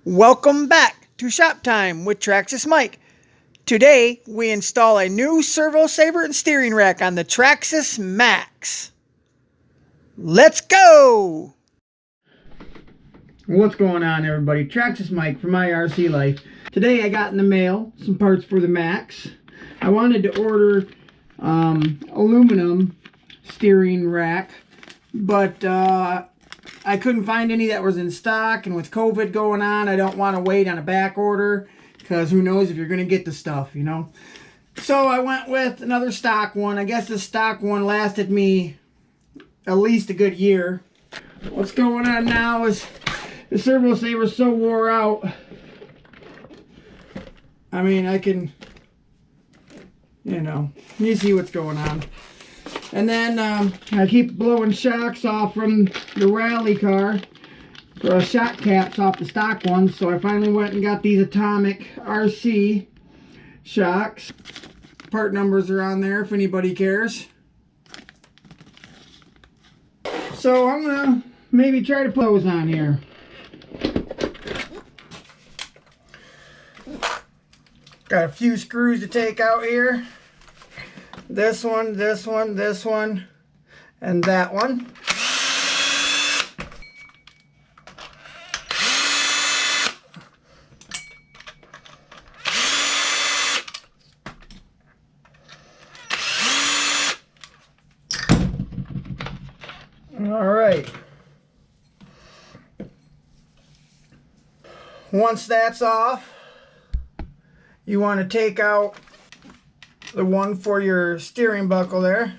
Welcome back to Shop Time with Traxxas Mike. Today, we install a new servo saver and steering rack on the Traxxas Maxx. Let's go! What's going on, everybody? Traxxas Mike from My RC Life. Today I got in the mail some parts for the Maxx. I wanted to order aluminum steering rack, but I couldn't find any that was in stock, and with COVID going on, I don't want to wait on a back order because who knows if you're going to get the stuff, you know. So I went with another stock one. I guess the stock one lasted me at least a good year. What's going on now is the servo saver is so wore out. I mean, I can, you see what's going on. And then I keep blowing shocks off from the rally car, or shock caps off the stock ones. So I finally went and got these Atomic RC shocks. Part numbers are on there if anybody cares. So I'm gonna maybe try to put those on here. Got a few screws to take out here. This one, this one, this one, and that one. All right. Once that's off, you want to take out the one for your steering buckle there.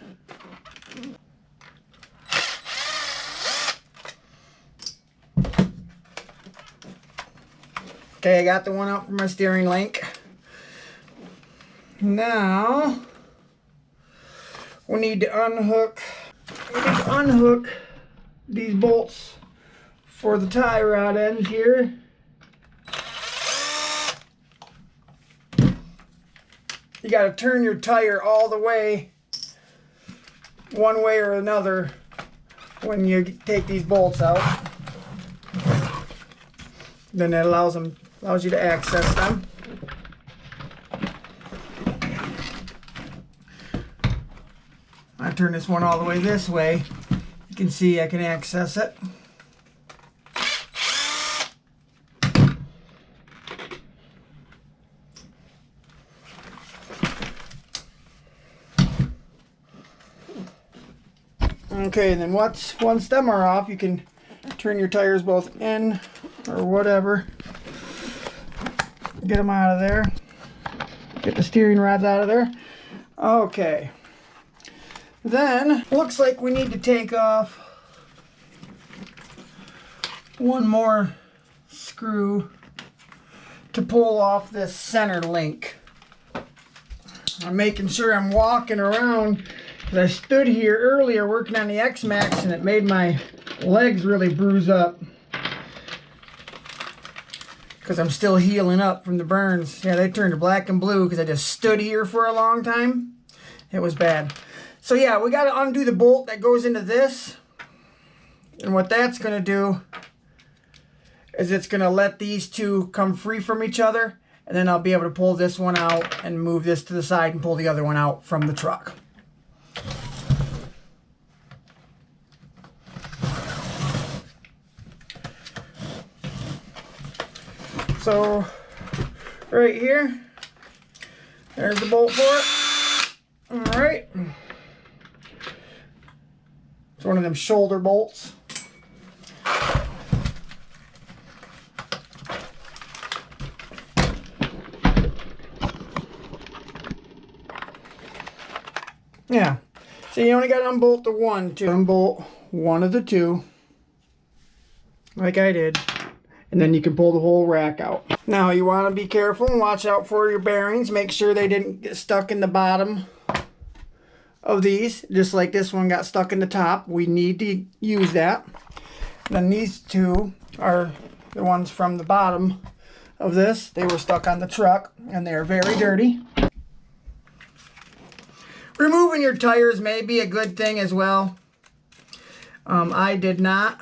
Okay, I got the one out for my steering link. Now we need to unhook these bolts for the tie rod ends here. You got to turn your tire all the way, one way or another, when you take these bolts out. Then that allows you to access them. I turn this one all the way this way. You can see I can access it. Okay, and then once them are off, you can turn your tires both in or whatever. Get them out of there. Get the steering rods out of there. Okay. Then, looks like we need to take off one more screw to pull off this center link. I'm making sure I'm walking around. I stood here earlier working on the X-Maxx and it made my legs really bruise up because I'm still healing up from the burns. Yeah, they turned black and blue because I just stood here for a long time. It was bad. So yeah, we got to undo the bolt that goes into this. And what that's going to do is it's going to let these two come free from each other. And then I'll be able to pull this one out and move this to the side and pull the other one out from the truck. So, right here, there's the bolt for it. Alright. It's one of them shoulder bolts. Yeah. So you only got to unbolt the one to unbolt one of the two, like I did. And then you can pull the whole rack out. Now you want to be careful and watch out for your bearings. Make sure they didn't get stuck in the bottom of these. Just like this one got stuck in the top. We need to use that. Then these two are the ones from the bottom of this. They were stuck on the truck and they're very dirty. Removing your tires may be a good thing as well. I did not.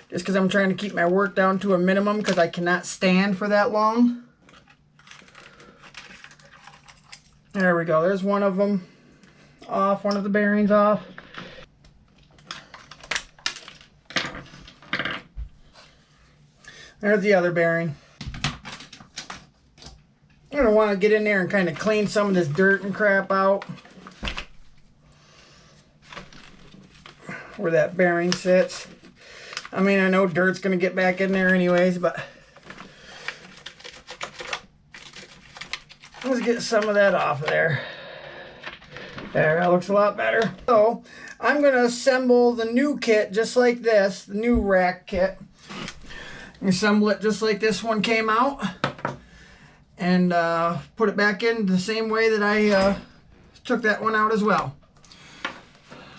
just because I'm trying to keep my work down to a minimum because I cannot stand for that long. There we go. There's one of them off, one of the bearings off. There's the other bearing. I'm going to want to get in there and kind of clean some of this dirt and crap out where that bearing sits. I mean, I know dirt's going to get back in there anyways, but let's get some of that off of there. There, that looks a lot better. So, I'm going to assemble the new kit just like this, the new rack kit. Assemble it just like this one came out. And put it back in the same way that I took that one out as well.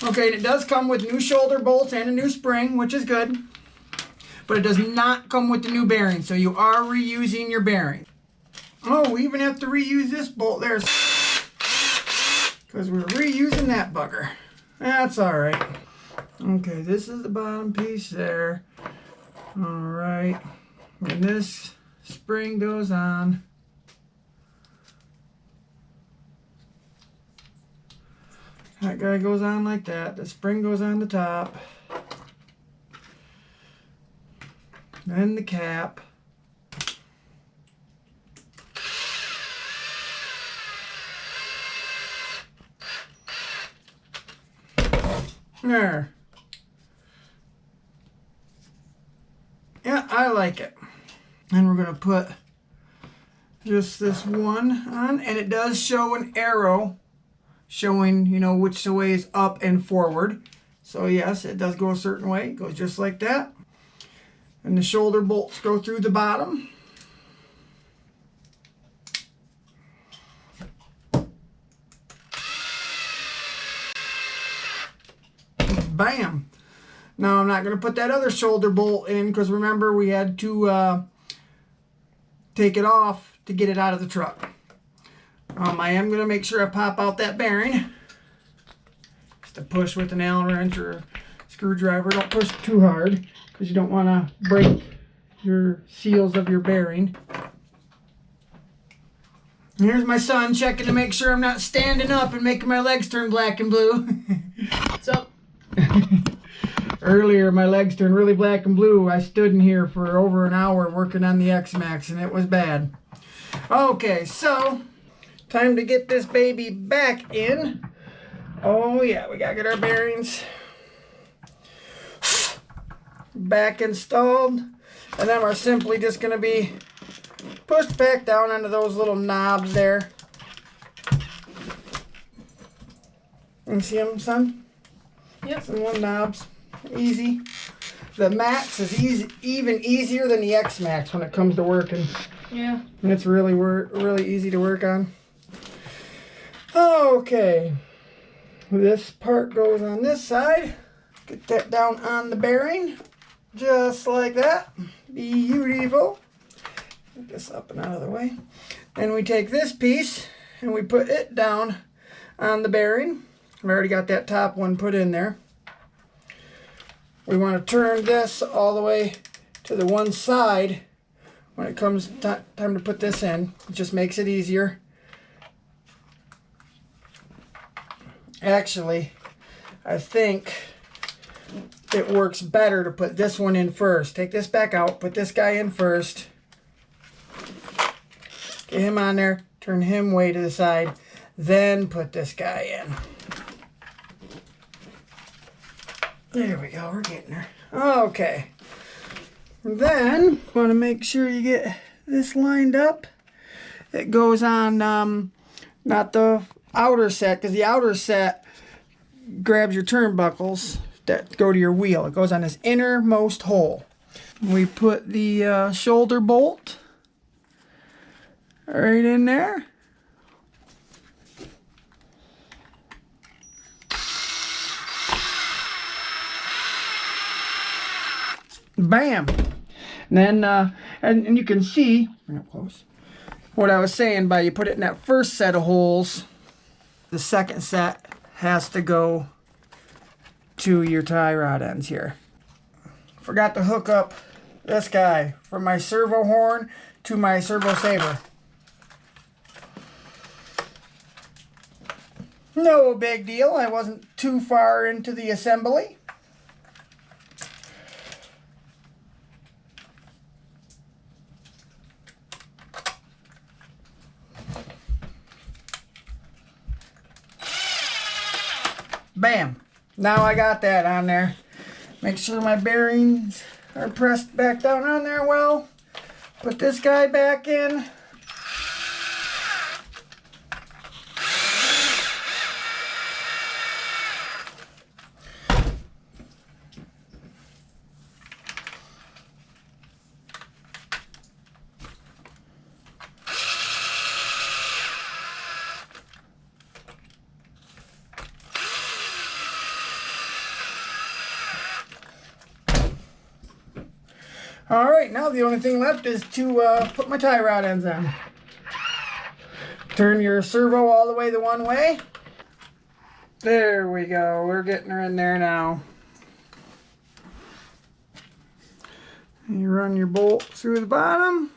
Okay, and it does come with new shoulder bolts and a new spring, which is good. But it does not come with the new bearing, so you are reusing your bearing. Oh, we even have to reuse this bolt there. Because we're reusing that bugger. That's alright. Okay, this is the bottom piece there. Alright. And this spring goes on. That guy goes on like that. The spring goes on the top. Then the cap. There. Yeah, I like it. And we're going to put just this one on. And it does show an arrow showing, you know, which way is up and forward. So yes, it does go a certain way. It goes just like that. And the shoulder bolts go through the bottom. Bam! Now I'm not going to put that other shoulder bolt in because remember we had to take it off to get it out of the truck. I am going to make sure I pop out that bearing. Just to push with an Allen wrench or a screwdriver. Don't push too hard because you don't want to break your seals of your bearing. And here's my son checking to make sure I'm not standing up and making my legs turn black and blue. What's up? Earlier my legs turned really black and blue. I stood in here for over an hour working on the X-Maxx and it was bad. Okay, so time to get this baby back in. Oh yeah, we gotta get our bearings back installed. And then we're simply just gonna be pushed back down onto those little knobs there. You see them, son? Yep. Some little knobs. Easy. The Max is even easier than the X-Maxx when it comes to working. Yeah. And it's really easy to work on. Okay, this part goes on this side. Get that down on the bearing, just like that. Beautiful. Get this up and out of the way. Then we take this piece and we put it down on the bearing. I've already got that top one put in there. We want to turn this all the way to the one side when it comes time to put this in. It just makes it easier. Actually, I think it works better to put this one in first. Take this back out, put this guy in first. Get him on there, turn him way to the side, then put this guy in. There we go, we're getting there. Okay. Then, want to make sure you get this lined up. It goes on, not the outer set, because the outer set grabs your turnbuckles that go to your wheel. It goes on this innermost hole. We put the shoulder bolt right in there. Bam! And then, and you can see, bring up close, what I was saying by you put it in that first set of holes. The second set has to go to your tie rod ends here. forgot to hook up this guy from my servo horn to my servo saver. No big deal. I wasn't too far into the assembly. Bam! Now I got that on there. Make sure my bearings are pressed back down on there well. Put this guy back in. Alright, now the only thing left is to put my tie rod ends on. Turn your servo all the way the one way. There we go. We're getting her in there now. And you run your bolt through the bottom.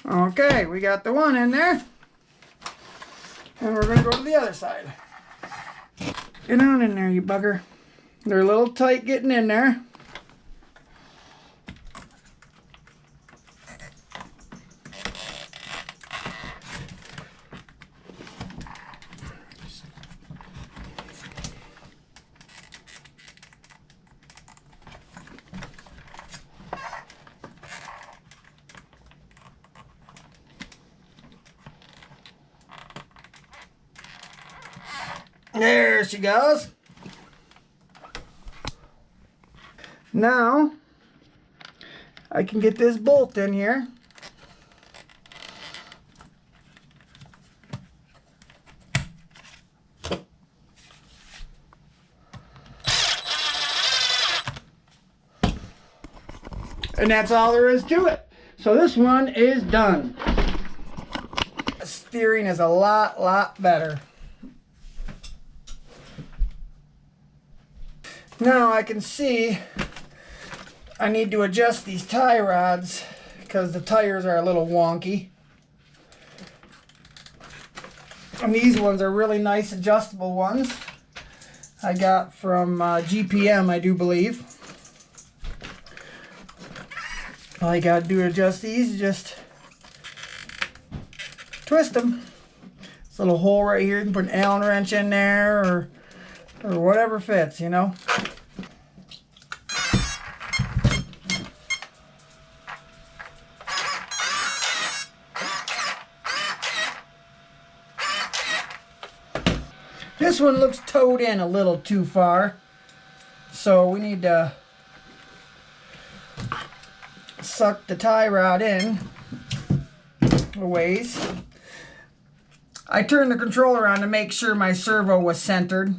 Okay, we got the one in there. And we're going to go to the other side. Get on in there, you bugger. They're a little tight getting in there. There she goes. Now, I can get this bolt in here. And that's all there is to it. So this one is done. Steering is a lot better. Now I can see I need to adjust these tie rods because the tires are a little wonky. And these ones are really nice adjustable ones. I got from GPM, I do believe. All you gotta do to adjust these is just twist them. This little hole right here, you can put an Allen wrench in there or whatever fits, you know. This one looks towed in a little too far, so we need to suck the tie rod in a ways. I turned the controller on to make sure my servo was centered.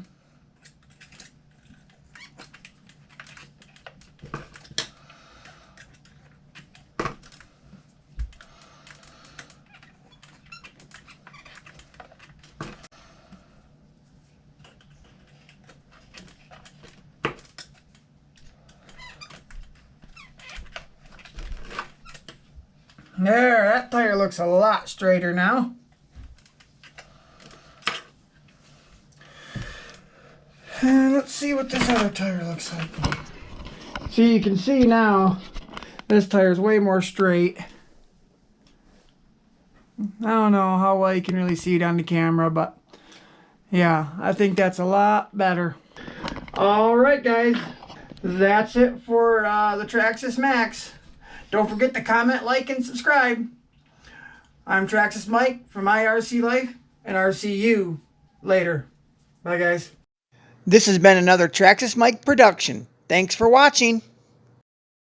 There, that tire looks a lot straighter now. And let's see what this other tire looks like. So you can see now, this tire is way more straight. I don't know how well you can really see it on the camera, but yeah, I think that's a lot better. Alright guys, that's it for the Traxxas Maxx. Don't forget to comment, like, and subscribe. I'm Traxxas Mike from IRC Life, and I'll see you later. Bye, guys. This has been another Traxxas Mike production. Thanks for watching.